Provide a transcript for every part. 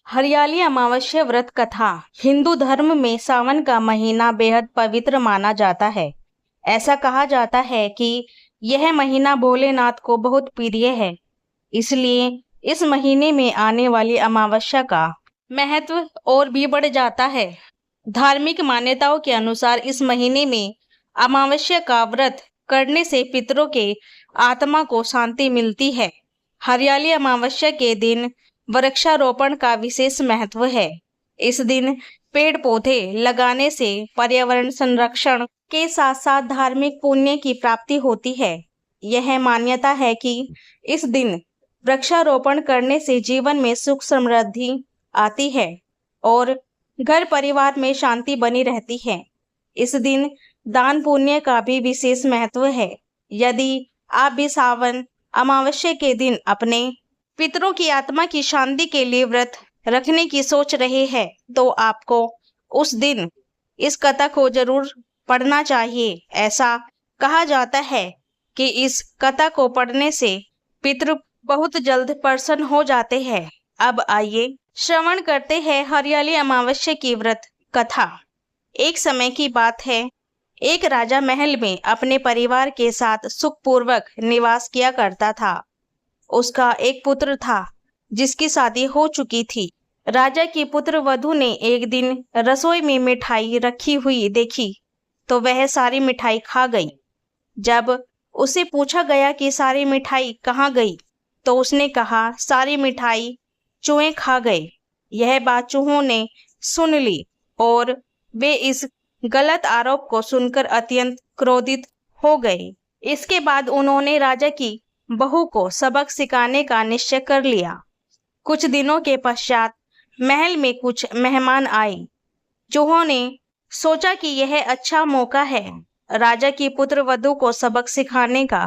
हरियाली अमावस्या व्रत कथा। हिंदू धर्म में सावन का महीना बेहद पवित्र माना जाता है। ऐसा कहा जाता है कि यह महीना भोलेनाथ को बहुत प्रिय है, इसलिए इस महीने में आने वाली अमावस्या का महत्व और भी बढ़ जाता है। धार्मिक मान्यताओं के अनुसार इस महीने में अमावस्या का व्रत करने से पितरों के आत्मा को शांति मिलती है। हरियाली अमावस्या के दिन वृक्षारोपण का विशेष महत्व है। इस दिन पेड़ पौधे लगाने से पर्यावरण संरक्षण के साथ साथ धार्मिक पुण्य की प्राप्ति होती है। यह मान्यता है कि इस दिन वृक्षारोपण करने से जीवन में सुख समृद्धि आती है और घर परिवार में शांति बनी रहती है। इस दिन दान पुण्य का भी विशेष महत्व है। यदि आप भी सावन अमावस्या के दिन अपने पितरों की आत्मा की शांति के लिए व्रत रखने की सोच रहे हैं, तो आपको उस दिन इस कथा को जरूर पढ़ना चाहिए। ऐसा कहा जाता है कि इस कथा को पढ़ने से पितृ बहुत जल्द प्रसन्न हो जाते हैं। अब आइए श्रवण करते हैं हरियाली अमावस्या की व्रत कथा। एक समय की बात है, एक राजा महल में अपने परिवार के साथ सुखपूर्वक निवास किया करता था। उसका एक पुत्र था जिसकी शादी हो चुकी थी। राजा की पुत्र वधू ने एक दिन रसोई में मिठाई रखी हुई देखी तो वह सारी मिठाई खा गई। जब उसे पूछा गया कि सारी मिठाई कहाँ गई, तो उसने कहा सारी मिठाई चूहे खा गए। यह बात चूहों ने सुन ली और वे इस गलत आरोप को सुनकर अत्यंत क्रोधित हो गए। इसके बाद उन्होंने राजा की बहू को सबक सिखाने का निश्चय कर लिया। कुछ दिनों के पश्चात महल में कुछ मेहमान आए। चूहों ने सोचा कि यह अच्छा मौका है राजा की पुत्र वधू को सबक सिखाने का।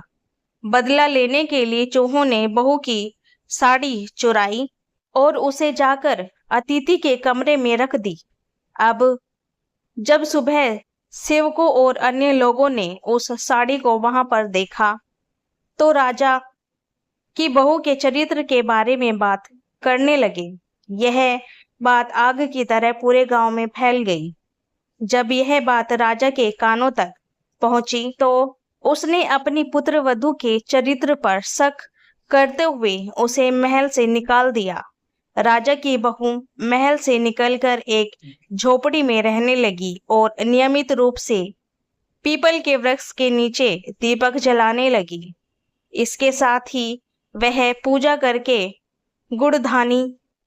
बदला लेने के लिए चूहों ने बहू की साड़ी चुराई और उसे जाकर अतिथि के कमरे में रख दी। अब जब सुबह सेवकों और अन्य लोगों ने उस साड़ी को वहां पर देखा तो राजा की बहू के चरित्र के बारे में बात करने लगे। यह बात आग की तरह पूरे गांव में फैल गई। जब यह बात राजा के कानों तक पहुंची तो उसने अपनी पुत्र वधू के चरित्र पर शक करते हुए उसे महल से निकाल दिया। राजा की बहू महल से निकलकर एक झोपड़ी में रहने लगी और नियमित रूप से पीपल के वृक्ष के नीचे दीपक जलाने लगी। इसके साथ ही वह पूजा करके गुड़धानी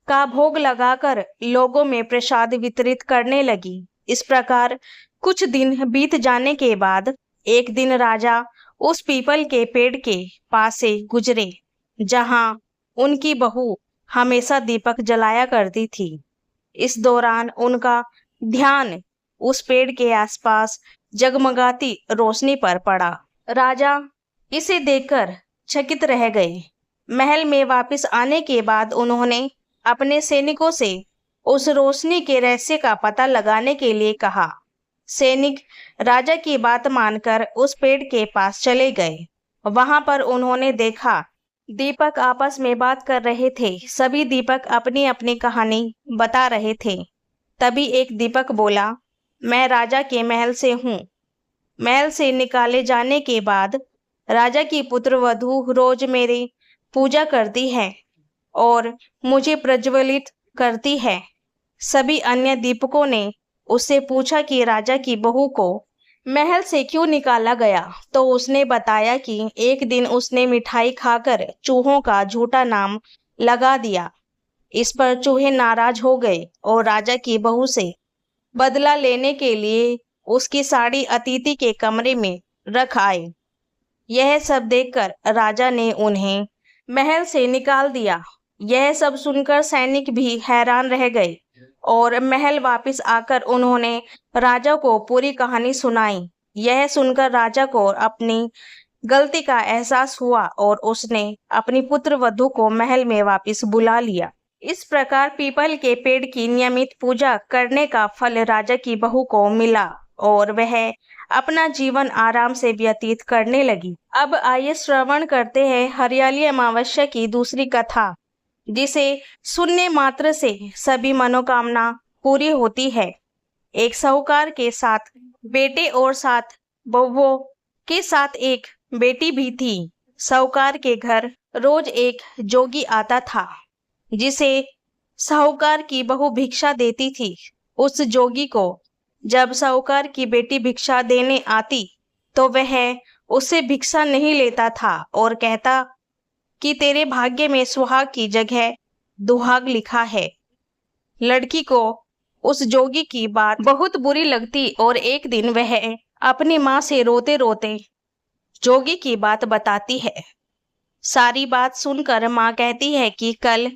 का भोग लगाकर लोगों में प्रसाद वितरित करने लगी। इस प्रकार कुछ दिन बीत जाने के बाद एक दिन राजा उस पीपल के पेड़ के पास से गुजरे जहां उनकी बहू हमेशा दीपक जलाया करती थी। इस दौरान उनका ध्यान उस पेड़ के आसपास जगमगाती रोशनी पर पड़ा। राजा इसे देखकर चकित रह गए। महल में वापस आने के बाद उन्होंने अपने सैनिकों से उस रोशनी के रहस्य का पता लगाने के लिए कहा। सैनिक राजा की बात मानकर उस पेड़ के पास चले गए। वहां पर उन्होंने देखा दीपक आपस में बात कर रहे थे। सभी दीपक अपनी अपनी कहानी बता रहे थे। तभी एक दीपक बोला, मैं राजा के महल से हूँ। महल से निकाले जाने के बाद राजा की पुत्र वधू रोज मेरी पूजा करती है और मुझे प्रज्वलित करती है। सभी अन्य दीपकों ने उससे पूछा कि राजा की बहू को महल से क्यों निकाला गया, तो उसने बताया कि एक दिन उसने मिठाई खाकर चूहों का झूठा नाम लगा दिया। इस पर चूहे नाराज हो गए और राजा की बहू से बदला लेने के लिए उसकी साड़ी अतिथि के कमरे में रख आए। यह सब देखकर राजा ने उन्हें महल से निकाल दिया। यह सब सुनकर सैनिक भी हैरान रह गए और महल वापस आकर उन्होंने राजा को पूरी कहानी सुनाई। यह सुनकर राजा को अपनी गलती का एहसास हुआ और उसने अपनी पुत्र वधू को महल में वापस बुला लिया। इस प्रकार पीपल के पेड़ की नियमित पूजा करने का फल राजा की बहू को मिला और वह अपना जीवन आराम से व्यतीत करने लगी। अब आइए श्रवण करते हैं हरियाली अमावस्या की दूसरी कथा। जिसे सुनने मात्र से सभी मनोकामना पूरी होती है। एक साहूकार के 7 बेटे और 7 बहुओं के साथ एक बेटी भी थी। साहूकार के घर रोज एक जोगी आता था, जिसे साहूकार की बहू भिक्षा देती थी। उस जोगी को जब साहूकार की बेटी भिक्षा देने आती तो वह उससे भिक्षा नहीं लेता था और कहता कि तेरे भाग्य में सुहाग की जगह दुहाग लिखा है। लड़की को उस जोगी की बात बहुत बुरी लगती और एक दिन वह अपनी माँ से रोते रोते जोगी की बात बताती है। सारी बात सुनकर माँ कहती है कि कल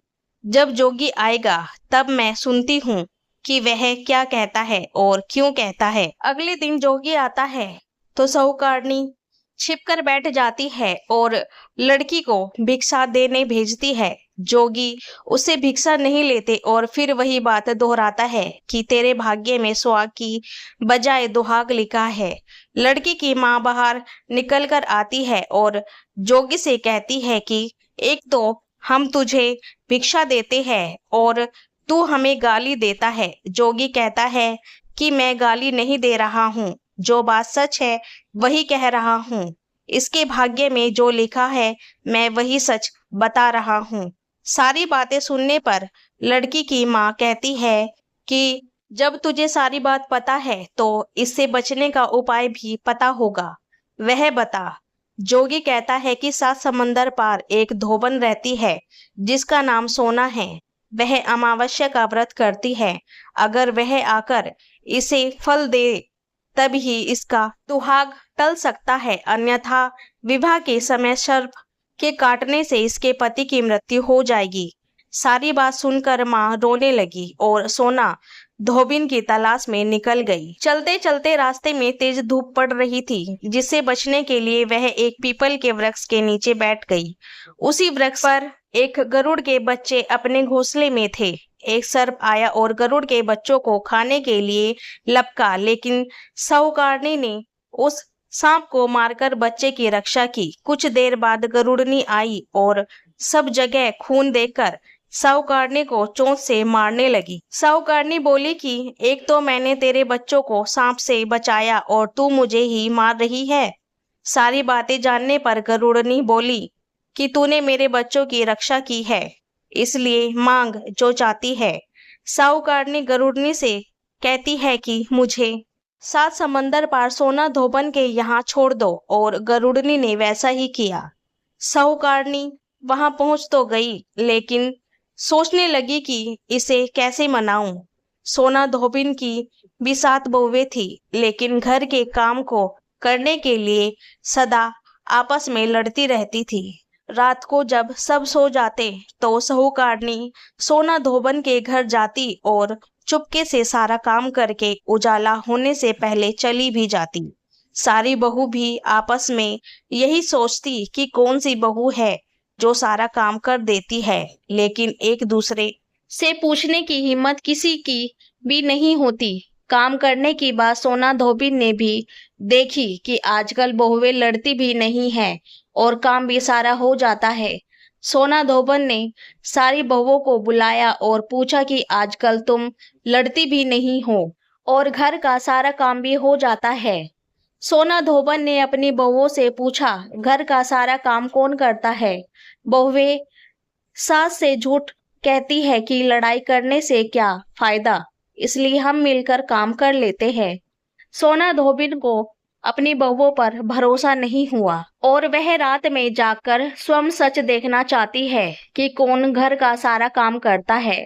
जब जोगी आएगा तब मैं सुनती हूँ कि वह क्या कहता है और क्यों कहता है। अगले दिन जोगी आता है तो साहूकारनी छिपकर बैठ जाती है और लड़की को भिक्षा देने भेजती है। जोगी उससे भिक्षा नहीं लेते और फिर वही बात दोहराता है कि तेरे भाग्य में सुहाग की बजाय दुहाग लिखा है। लड़की की माँ बाहर निकल कर आती है और जोगी से कहती है कि एक तो हम तुझे भिक्षा देते हैं और तू हमें गाली देता है। जोगी कहता है कि मैं गाली नहीं दे रहा हूँ, जो बात सच है वही कह रहा हूँ। इसके भाग्य में जो लिखा है मैं वही सच बता रहा हूँ। सारी बातें सुनने पर लड़की की माँ कहती है कि जब तुझे सारी बात पता है तो इससे बचने का उपाय भी पता होगा, वह बता। जोगी कहता है कि 7 समंदर पार एक धोबन रहती है जिसका नाम सोना है। वह अमावस्या का व्रत करती है। अगर वह आकर इसे फल दे तब ही इसका सुहाग टल सकता है, अन्यथा विवाह के समय सर्प के काटने से इसके पति की मृत्यु हो जाएगी। सारी बात सुनकर माँ रोने लगी और सोना धोबिन की तलाश में निकल गई। चलते चलते रास्ते में तेज धूप पड़ रही थी, जिससे बचने के लिए वह एक पीपल के वृक्ष के नीचे बैठ गई। उसी वृक्ष पर एक गरुड़ के बच्चे अपने घोंसले में थे। एक सर्प आया और गरुड़ के बच्चों को खाने के लिए लपका, लेकिन साहूकारनी ने उस सांप को मारकर बच्चे की रक्षा की। कुछ देर बाद गरुड़नी आई और सब जगह खून देखकर साहूकारनी को चोंच से मारने लगी। साहूकारनी बोली कि एक तो मैंने तेरे बच्चों को सांप से बचाया और तू मुझे ही मार रही है। सारी बातें जानने पर गरुड़नी बोली कि तूने मेरे बच्चों की रक्षा की है, इसलिए मांग जो चाहती है। साहूकारनी गरुड़नी से कहती है कि मुझे 7 समंदर पार सोना धोबन के यहाँ छोड़ दो, और गरुड़नी ने वैसा ही किया। साहूकारनी वहां पहुंच तो गई, लेकिन सोचने लगी कि इसे कैसे मनाऊं। सोना धोबिन की भी 7 बहुएं थी, लेकिन घर के काम को करने के लिए सदा आपस में लड़ती रहती थी। रात को जब सब सो जाते तो साहूकारनी सोना धोबन के घर जाती और चुपके से सारा काम करके उजाला होने से पहले चली भी जाती। सारी बहू भी आपस में यही सोचती कि कौन सी बहू है जो सारा काम कर देती है, लेकिन एक दूसरे से पूछने की हिम्मत किसी की भी नहीं होती। काम करने की बात सोना धोबिन ने भी देखी कि आजकल बहुएं लड़ती भी नहीं है और काम भी सारा हो जाता है। सोना धोबन ने सारी बहुओं को बुलाया और पूछा कि आजकल तुम लड़ती भी नहीं हो और घर का सारा काम भी हो जाता है। सोना धोबन ने अपनी बहुओं से पूछा, घर का सारा काम कौन करता है? बहुएं सास से झूठ कहती है कि लड़ाई करने से क्या फायदा, इसलिए हम मिलकर काम कर लेते हैं। सोना धोबिन को अपनी बहुओं पर भरोसा नहीं हुआ और वह रात में जाकर स्वयं सच देखना चाहती है कि कौन घर का सारा काम करता है।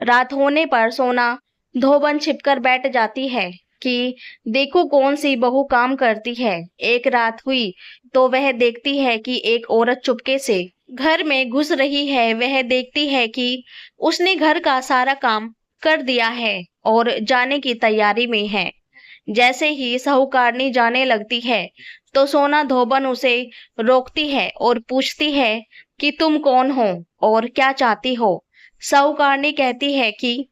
रात होने पर सोना धोबन छिपकर बैठ जाती है कि देखो कौन सी बहू काम करती है। एक रात हुई तो वह देखती है कि एक औरत चुपके से घर में घुस रही है। वह देखती है कि उसने घर का सारा काम कर दिया है और जाने की तैयारी में है। जैसे ही साहूकारनी जाने लगती है तो सोना धोबन उसे रोकती है और पूछती है कि तुम कौन हो और क्या चाहती हो। साहूकारनी कहती है कि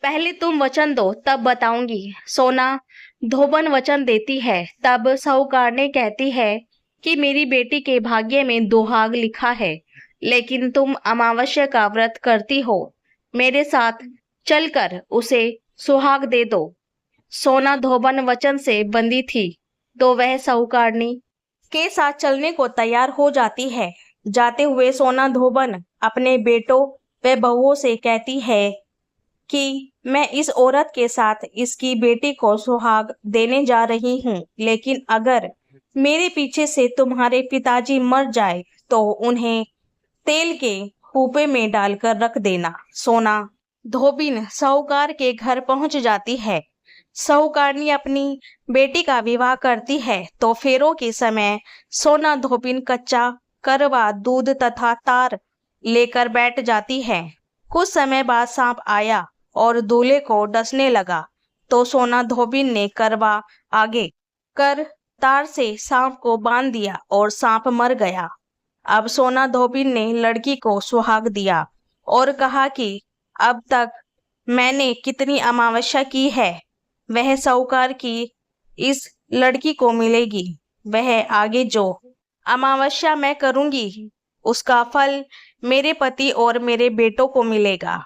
पहले तुम वचन दो तब बताऊंगी। सोना धोबन वचन देती है। तब साहूकारनी कहती है कि मेरी बेटी के भाग्य में दुहाग लिखा है, लेकिन तुम अमावस्या का व्रत करती हो, मेरे साथ चलकर उसे सुहाग दे दो। सोना धोबन वचन से बंधी थी, तो वह साहूकारनी के साथ चलने को तैयार हो जाती है। जाते हुए सोना धोबन अपने बेटों व बहुओं से कहती है कि मैं इस औरत के साथ इसकी बेटी को सुहाग देने जा रही हूँ, लेकिन अगर मेरे पीछे से तुम्हारे पिताजी मर जाए तो उन्हें तेल के कूपे में डालकर रख देना। सोना धोबिन साहूकार के घर पहुंच जाती है। साहूकारनी अपनी बेटी का विवाह करती है तो फेरों के समय सोना धोबिन कच्चा करवा दूध तथा तार लेकर बैठ जाती है। कुछ समय बाद सांप आया और दूल्हे को डसने लगा, तो सोना धोबिन ने करवा आगे कर तार से सांप को बांध दिया और सांप मर गया। अब सोना धोबिन ने लड़की को सुहाग दिया और कहा कि अब तक मैंने कितनी अमावस्या की है, वह साहूकार की इस लड़की को मिलेगी। वह आगे जो अमावस्या मैं करूंगी उसका फल मेरे पति और मेरे बेटों को मिलेगा।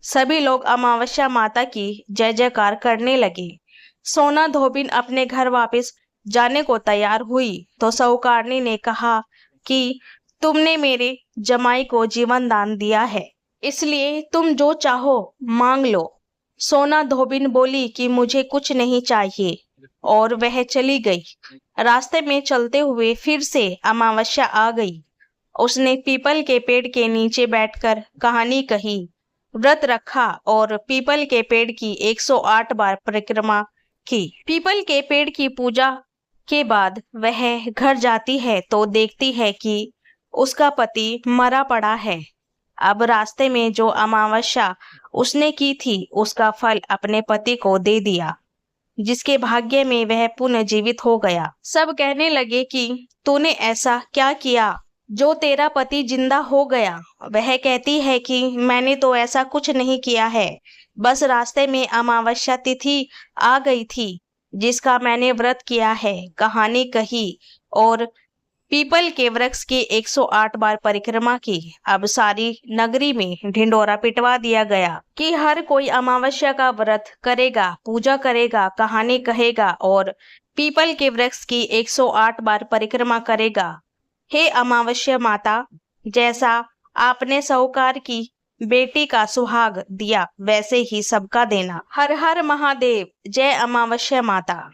सभी लोग अमावस्या माता की जय जयकार करने लगे। सोना धोबिन अपने घर वापस जाने को तैयार हुई तो साहूकारनी ने कहा कि तुमने मेरे जमाई को जीवन दान दिया है, इसलिए तुम जो चाहो मांग लो। सोना धोबिन बोली कि मुझे कुछ नहीं चाहिए और वह चली गई। रास्ते में चलते हुए फिर से अमावस्या आ गई। उसने पीपल के पेड़ के नीचे बैठकर कहानी कही, व्रत रखा और पीपल के पेड़ की 108 बार परिक्रमा की। पीपल के पेड़ की पूजा के बाद वह घर जाती है तो देखती है कि उसका पति मरा पड़ा है। अब रास्ते में जो अमावस्या उसने की थी उसका फल अपने पति को दे दिया, जिसके भाग्य में वह पुनः जीवित हो गया। सब कहने लगे कि तूने ऐसा क्या किया जो तेरा पति जिंदा हो गया। वह कहती है कि मैंने तो ऐसा कुछ नहीं किया है, बस रास्ते में अमावस्या तिथि आ गई थी जिसका मैंने व्रत किया है। कहानी कही और पीपल के वृक्ष की 108 बार परिक्रमा की। अब सारी नगरी में ढिंडोरा पिटवा दिया गया कि हर कोई अमावस्या का व्रत करेगा, पूजा करेगा, कहानी कहेगा और पीपल के वृक्ष की 108 बार परिक्रमा करेगा। हे अमावस्या माता, जैसा आपने साहूकार की बेटी का सुहाग दिया वैसे ही सबका देना। हर हर महादेव। जय अमावस्या माता।